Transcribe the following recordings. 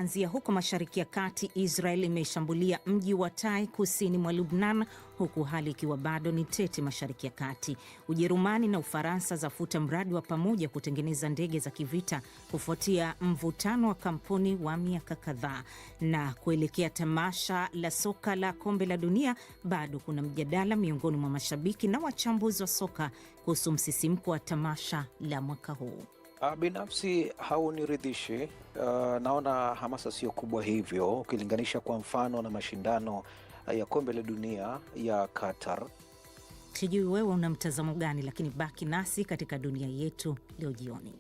Anzia huko Mashariki ya Kati, Israel imeshambulia mji wa Tai kusini mwa Lebanon, huku hali ikiwa bado ni tete Mashariki ya Kati. Ujerumani na Ufaransa zafuta mradi wa pamoja kutengeneza ndege za kivita kufuatia mvutano wa kampuni wa miaka kadhaa. Na kuelekea tamasha la soka la Kombe la Dunia, bado kuna mjadala miongoni mwa mashabiki na wachambuzi wa soka kuhusu msisimko wa tamasha la mwaka huu. Binafsi hauniridhishi. Naona hamasa sio kubwa hivyo ukilinganisha kwa mfano na mashindano ya Kombe la Dunia ya Qatar. Sijui wewe una mtazamo gani, lakini baki nasi katika dunia yetu leo jioni.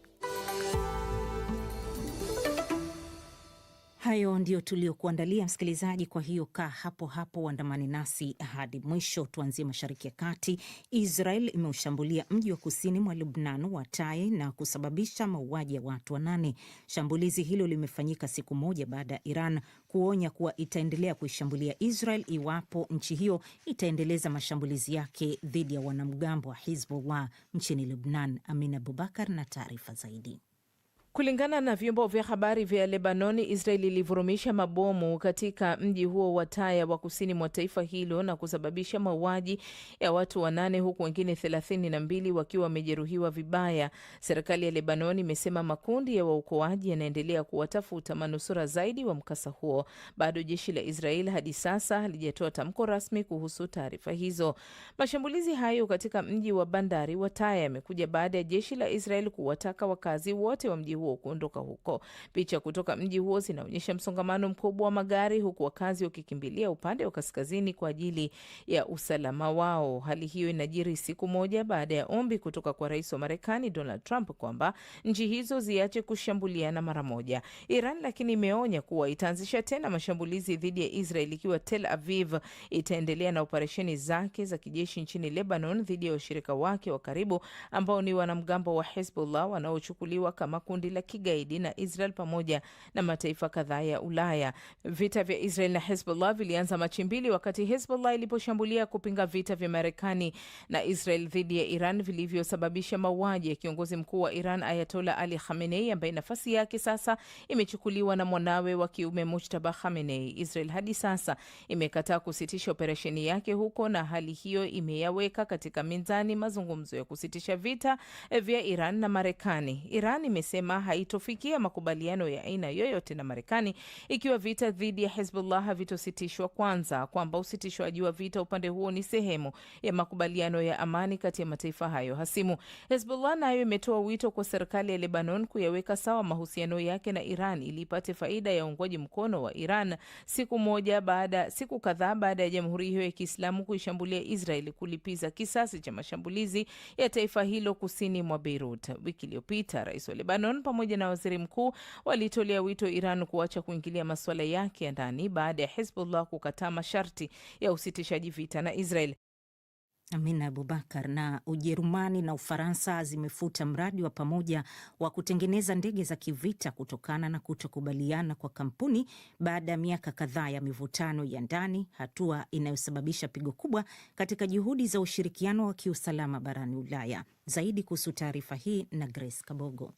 Hayo ndio tuliokuandalia msikilizaji, kwa hiyo kaa hapo hapo uandamane nasi hadi mwisho. Tuanzie Mashariki ya Kati. Israel imeushambulia mji wa kusini mwa Lebanon wa Tai na kusababisha mauaji ya watu 8. Shambulizi hilo limefanyika siku moja baada ya Iran kuonya kuwa itaendelea kuishambulia Israel iwapo nchi hiyo itaendeleza mashambulizi yake dhidi ya wanamgambo wa Hezbollah nchini Lebanon. Amina Abubakar na taarifa zaidi. Kulingana na vyombo vya habari vya Lebanoni, Israeli ilivurumisha mabomu katika mji huo wa Taya wa kusini mwa taifa hilo na kusababisha mauaji ya watu 8 huku wengine 32 wakiwa wamejeruhiwa vibaya. Serikali ya Lebanoni imesema makundi ya waokoaji yanaendelea kuwatafuta manusura zaidi wa mkasa huo. Bado jeshi la Israeli hadi sasa halijatoa tamko rasmi kuhusu taarifa hizo. Mashambulizi hayo katika mji wa bandari wa Taya yamekuja baada ya jeshi la Israeli kuwataka wakazi wote wa mji huo kuondoka huko. Picha kutoka mji huo zinaonyesha msongamano mkubwa wa magari, huku wakazi wakikimbilia upande wa kaskazini kwa ajili ya usalama wao. Hali hiyo inajiri siku moja baada ya ombi kutoka kwa rais wa Marekani Donald Trump kwamba nchi hizo ziache kushambuliana mara moja. Iran lakini imeonya kuwa itaanzisha tena mashambulizi dhidi ya Israel ikiwa Tel Aviv itaendelea na operesheni zake za kijeshi nchini Lebanon dhidi ya washirika wake wa karibu ambao ni wanamgambo wa Hezbollah wanaochukuliwa kama kundi la kigaidi na Israel pamoja na mataifa kadhaa ya Ulaya. Vita vya Israel na Hezbollah vilianza Machi 2 wakati Hezbollah iliposhambulia kupinga vita vya Marekani na Israel dhidi ya Iran vilivyosababisha mauaji ya kiongozi mkuu wa Iran Ayatollah Ali Khamenei, ambaye nafasi yake sasa imechukuliwa na mwanawe wa kiume Mujtaba Khamenei. Israel hadi sasa imekataa kusitisha operesheni yake huko, na hali hiyo imeyaweka katika mizani mazungumzo ya kusitisha vita vya Iran na Marekani. Iran imesema haitofikia makubaliano ya aina yoyote na Marekani ikiwa vita dhidi ya Hezbollah havitositishwa kwanza, kwamba usitishwaji wa vita upande huo ni sehemu ya makubaliano ya amani kati ya mataifa hayo hasimu. Hezbollah nayo imetoa wito kwa serikali ya Lebanon kuyaweka sawa mahusiano yake na Iran ili ipate faida ya uungwaji mkono wa Iran, siku kadhaa baada ya jamhuri hiyo ya Kiislamu kuishambulia Israel kulipiza kisasi cha mashambulizi ya taifa hilo kusini mwa Beirut. Wiki iliyopita rais wa Lebanon pamoja na waziri mkuu walitolea wito Iran kuacha kuingilia masuala yake ya ndani baada ya Hezbollah kukataa masharti ya usitishaji vita na Israel. Amina Abubakar. Na Ujerumani na Ufaransa zimefuta mradi wa pamoja wa kutengeneza ndege za kivita kutokana na kutokubaliana kwa kampuni baada ya miaka kadhaa ya mivutano ya ndani, hatua inayosababisha pigo kubwa katika juhudi za ushirikiano wa kiusalama barani Ulaya. Zaidi kuhusu taarifa hii na Grace Kabogo.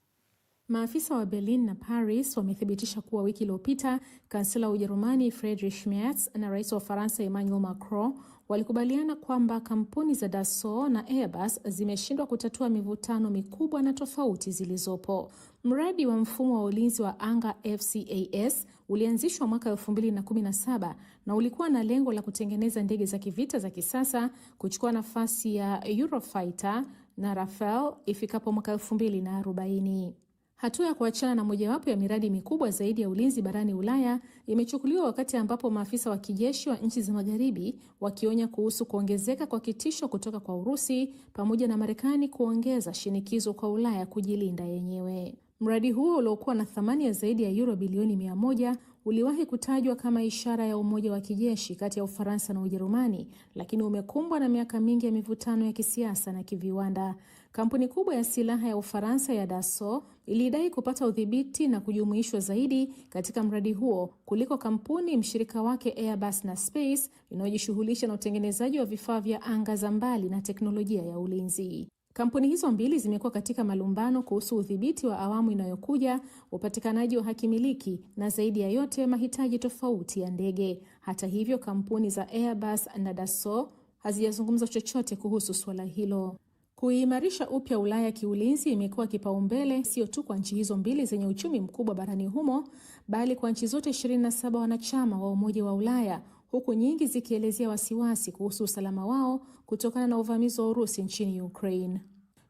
Maafisa wa Berlin na Paris wamethibitisha kuwa wiki iliyopita kansela wa Ujerumani Friedrich Merz na rais wa Ufaransa Emmanuel Macron walikubaliana kwamba kampuni za Dassault na Airbus zimeshindwa kutatua mivutano mikubwa na tofauti zilizopo. Mradi wa mfumo wa ulinzi wa anga FCAS ulianzishwa mwaka 2017 na ulikuwa na lengo la kutengeneza ndege za kivita za kisasa kuchukua nafasi ya Eurofighter na Rafale ifikapo mwaka 2040. Hatua ya kuachana na mojawapo ya miradi mikubwa zaidi ya ulinzi barani Ulaya imechukuliwa wakati ambapo maafisa wa kijeshi wa nchi za magharibi wakionya kuhusu kuongezeka kwa kitisho kutoka kwa Urusi pamoja na Marekani kuongeza shinikizo kwa Ulaya kujilinda yenyewe. Mradi huo uliokuwa na thamani ya zaidi ya euro bilioni 100 uliwahi kutajwa kama ishara ya umoja wa kijeshi kati ya Ufaransa na Ujerumani, lakini umekumbwa na miaka mingi ya mivutano ya kisiasa na kiviwanda. Kampuni kubwa ya silaha ya Ufaransa ya Dassault ilidai kupata udhibiti na kujumuishwa zaidi katika mradi huo kuliko kampuni mshirika wake Airbus na Space inayojishughulisha na utengenezaji wa vifaa vya anga za mbali na teknolojia ya ulinzi. Kampuni hizo mbili zimekuwa katika malumbano kuhusu udhibiti wa awamu inayokuja, upatikanaji wa hakimiliki na zaidi ya yote mahitaji tofauti ya ndege. Hata hivyo, kampuni za Airbus na Dassault hazijazungumza chochote kuhusu suala hilo. Kuimarisha upya Ulaya kiulinzi imekuwa kipaumbele sio tu kwa nchi hizo mbili zenye uchumi mkubwa barani humo, bali kwa nchi zote 27 wanachama wa Umoja wa Ulaya, huku nyingi zikielezea wasiwasi kuhusu usalama wao kutokana na uvamizi wa Urusi nchini Ukraine.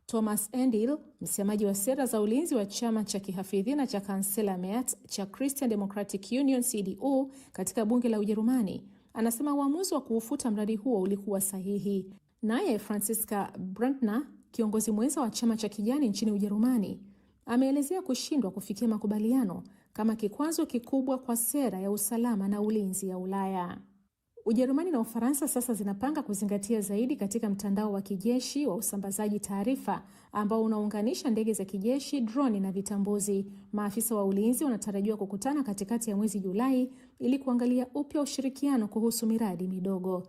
Thomas Endil, msemaji wa sera za ulinzi wa chama cha kihafidhina cha kansela Merz cha Christian Democratic Union CDU katika bunge la Ujerumani, anasema uamuzi wa kuufuta mradi huo ulikuwa sahihi. Naye Franziska Brandner, kiongozi mwenza wa chama cha kijani nchini Ujerumani, ameelezea kushindwa kufikia makubaliano kama kikwazo kikubwa kwa sera ya usalama na ulinzi ya Ulaya. Ujerumani na Ufaransa sasa zinapanga kuzingatia zaidi katika mtandao wa kijeshi wa usambazaji taarifa ambao unaunganisha ndege za kijeshi, droni na vitambuzi. Maafisa wa ulinzi wanatarajiwa kukutana katikati ya mwezi Julai ili kuangalia upya ushirikiano kuhusu miradi midogo.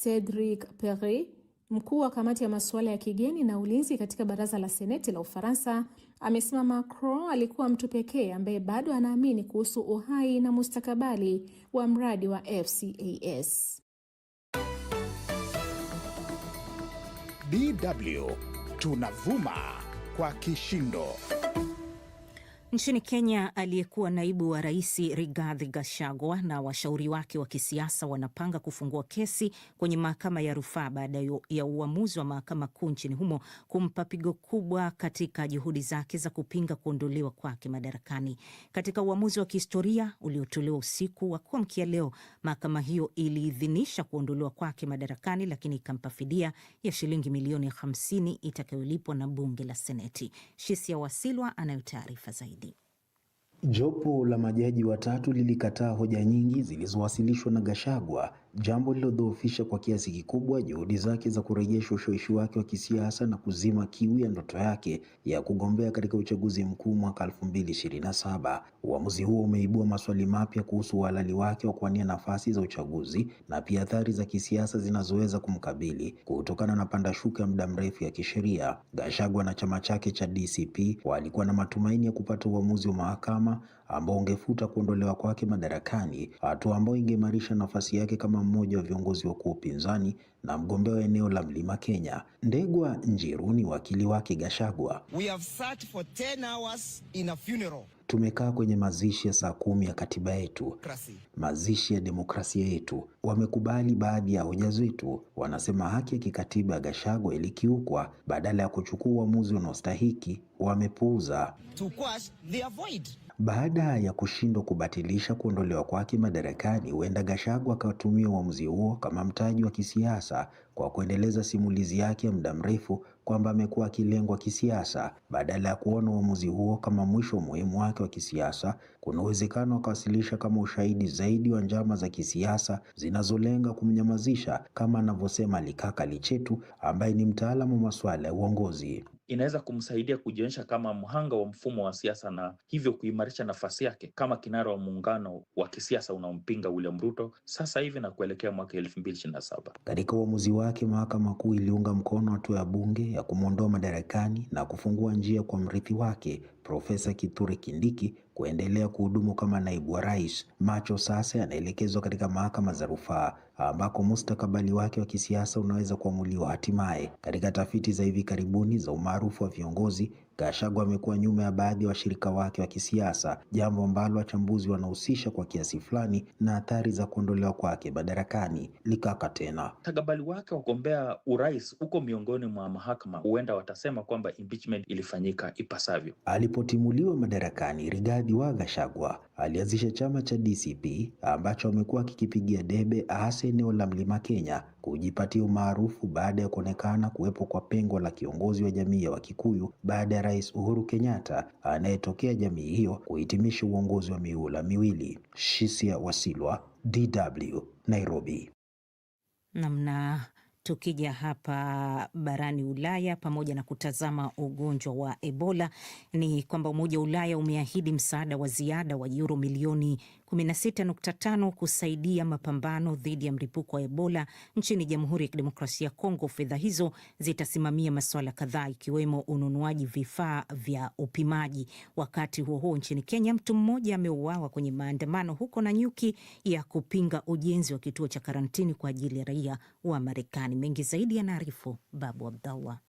Cedric Perry, mkuu wa kamati ya masuala ya kigeni na ulinzi katika baraza la Seneti la Ufaransa, amesema Macron alikuwa mtu pekee ambaye bado anaamini kuhusu uhai na mustakabali wa mradi wa FCAS. DW tunavuma kwa kishindo. Nchini Kenya, aliyekuwa naibu wa rais Rigathi Gachagua na washauri wake wa kisiasa wanapanga kufungua kesi kwenye mahakama ya rufaa baada ya uamuzi wa mahakama kuu nchini humo kumpa pigo kubwa katika juhudi zake za kupinga kuondolewa kwake madarakani. Katika uamuzi wa kihistoria uliotolewa usiku wa kuamkia leo, mahakama hiyo iliidhinisha kuondolewa kwake madarakani, lakini ikampa fidia ya shilingi milioni 50 itakayolipwa na bunge la Seneti. Shisia Wasilwa anayo taarifa zaidi. Jopo la majaji watatu lilikataa hoja nyingi zilizowasilishwa na Gachagua, jambo lililodhoofisha kwa kiasi kikubwa juhudi zake za kurejesha ushawishi wake wa kisiasa na kuzima kiu ya ndoto yake ya kugombea katika uchaguzi mkuu mwaka 2027. Uamuzi huo umeibua maswali mapya kuhusu uhalali wake wa kuwania nafasi za uchaguzi na pia athari za kisiasa zinazoweza kumkabili kutokana na pandashuka ya muda mrefu ya kisheria. Gachagua na chama chake cha DCP walikuwa na matumaini ya kupata uamuzi wa mahakama ambao ungefuta kuondolewa kwake madarakani, hatua ambayo ingeimarisha nafasi yake kama mmoja wa viongozi wakuu upinzani na mgombea wa eneo la Mlima Kenya. Ndegwa Njiru ni wakili wake Gachagua. We have sat for 10 hours in a funeral. Tumekaa kwenye mazishi ya saa 10 ya katiba yetu, mazishi ya demokrasia yetu. Wamekubali baadhi ya hoja zetu, wanasema haki ya kikatiba ya Gachagua ilikiukwa. Badala ya kuchukua uamuzi unaostahiki, wamepuuza. To quash the avoid. Baada ya kushindwa kubatilisha kuondolewa kwake madarakani, huenda Gachagua akatumia uamuzi huo kama mtaji wa kisiasa kwa kuendeleza simulizi yake ya muda mrefu kwamba amekuwa akilengwa kisiasa. Badala ya kuona uamuzi huo kama mwisho muhimu wake wa kisiasa, kuna uwezekano akawasilisha kama ushahidi zaidi wa njama za kisiasa zinazolenga kumnyamazisha, kama anavyosema Likaka Lichetu ambaye ni mtaalamu wa masuala ya uongozi. Inaweza kumsaidia kujionyesha kama mhanga wa mfumo wa siasa na hivyo kuimarisha nafasi yake kama kinara wa muungano wa kisiasa unaompinga William Ruto sasa hivi na kuelekea mwaka 2027. Katika uamuzi wake, mahakama kuu iliunga mkono hatua ya bunge ya kumwondoa madarakani na kufungua njia kwa mrithi wake Profesa Kithure Kindiki kuendelea kuhudumu kama naibu wa rais. Macho sasa yanaelekezwa katika mahakama za rufaa ambako mustakabali wake wa kisiasa unaweza kuamuliwa hatimaye. Katika tafiti za hivi karibuni za umaarufu wa viongozi, Gachagua amekuwa nyuma ya baadhi ya washirika wake wa kisiasa, jambo ambalo wachambuzi wanahusisha kwa kiasi fulani na athari za kuondolewa kwake madarakani. Likaka tena, mustakabali wake wa kugombea urais uko miongoni mwa mahakama, huenda watasema kwamba impeachment ilifanyika ipasavyo. Alipotimuliwa madarakani, Rigathi wa Gachagua alianzisha chama cha DCP ambacho amekuwa kikipigia debe hasa eneo la Mlima Kenya kujipatia umaarufu baada ya kuonekana kuwepo kwa pengo la kiongozi wa jamii ya Wakikuyu baada ya Rais Uhuru Kenyatta anayetokea jamii hiyo kuhitimisha uongozi wa mihula miwili. Shisia Wasilwa, DW, Nairobi. Namna tukija hapa barani Ulaya, pamoja na kutazama ugonjwa wa Ebola, ni kwamba Umoja wa Ulaya umeahidi msaada wa ziada wa euro milioni 16.5 kusaidia mapambano dhidi ya mlipuko wa Ebola nchini Jamhuri ya Kidemokrasia ya Kongo. Fedha hizo zitasimamia masuala kadhaa ikiwemo ununuaji vifaa vya upimaji. Wakati huo huo, nchini Kenya mtu mmoja ameuawa kwenye maandamano huko Nanyuki ya kupinga ujenzi wa kituo cha karantini kwa ajili ya raia wa Marekani. Mengi zaidi yanaarifu Babu Abdallah.